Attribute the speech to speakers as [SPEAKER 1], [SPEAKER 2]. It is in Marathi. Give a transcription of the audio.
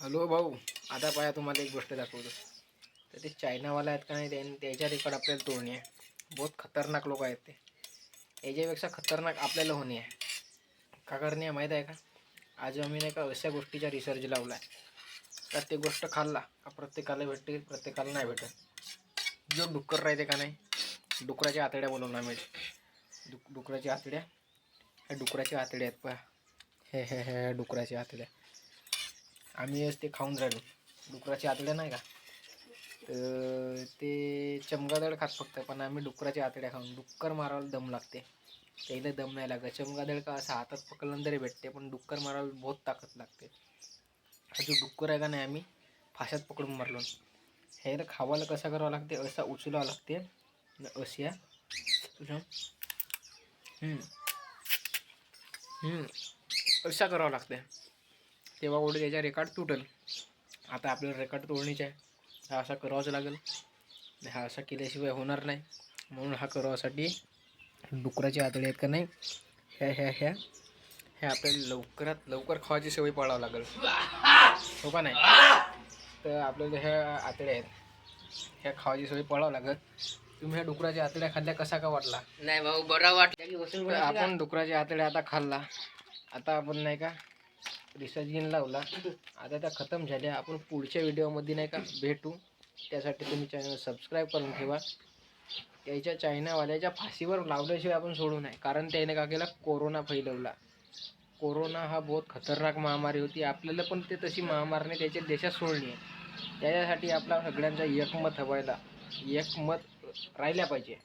[SPEAKER 1] हॅलो भाऊ, आता पाया तुम्हाला एक गोष्ट दाखवतो. तर ते चायनावाला आहेत का नाही, त्याच्या रेकॉर्ड आपल्याला तोडणी आहे. बहुत खतरनाक लोक आहेत ते. याच्यापेक्षा खतरनाक आपल्याला होणे आहे. का करणे आहे माहीत आहे का? आज आम्ही नाही का अशा गोष्टीचा रिसर्च लावला आहे. प्रत्येक गोष्ट खाल्ला का प्रत्येकाला भेटते, प्रत्येकाला नाही भेटत. जो डुक्कर राहते का नाही, डुकराच्या आतड्या बोलवून आम्ही डुकराच्या आतड्या, ह्या डुकराच्या आतड्या आहेत पहा. हे डुकराच्या आतड्या आम्ही ते खाऊन राहिलो. डुकराच्या आतड्या नाही का, तर ते चमगादळ खात फक्त, पण आम्ही डुकराच्या आतड्या खाऊन. डुक्कर मारायला दम लागते, त्याला दम नाही लागत. चमगादळ का असं हातात पकडलं तरी भेटते, पण डुक्कर मारायला बहुत ताकद लागते. हा जो डुक्कर आहे का नाही, आम्ही फाशात पकडून मारलो. ह्याला खावायला कसा करावं लागते, असा उचलावं लागते अशा अशा करावं लागते, तेव्हा कुठे त्याच्या रेकॉर्ड तुटेल. आता आपल्याला रेकॉर्ड तोडणीचे आहे, हा असा करावाच लागेल. हा असा केल्याशिवाय होणार नाही. म्हणून हा करावासाठी डुकराचे आतडे आहेत का नाही, ह्या आपल्याला लवकरात लवकर खावायची सवय पाळावं लागेल, हो का नाही? तर आपल्याला ह्या आतड्या आहेत, ह्या खावायची सवय पाळावं लागेल. तुम्ही ह्या डुकराच्या आतड्या खाल्ल्या कसा का वाटला?
[SPEAKER 2] नाही भाऊ, बरा वाटलं.
[SPEAKER 1] आपण डुकराच्या आतड्या आता खाल्ला. आता आपण नाही का रिसर्च घेऊन लावला, आता त्या खतम झाल्या. आपण पुढच्या व्हिडिओमध्ये नाही का भेटू. त्यासाठी तुम्ही चॅनल सबस्क्राईब करून ठेवा. याच्या चायनावाल्याच्या फाशीवर लावल्याशिवाय आपण सोडू नये, कारण त्याने का केला, कोरोना फैलवला. कोरोना हा बहुत खतरनाक महामारी होती. आपल्याला पण ते तशी महामारीने त्याच्या देशात सोडली आहे. त्याच्यासाठी आपला सगळ्यांचा एकमत हवायला, एकमत राहिल्या पाहिजे.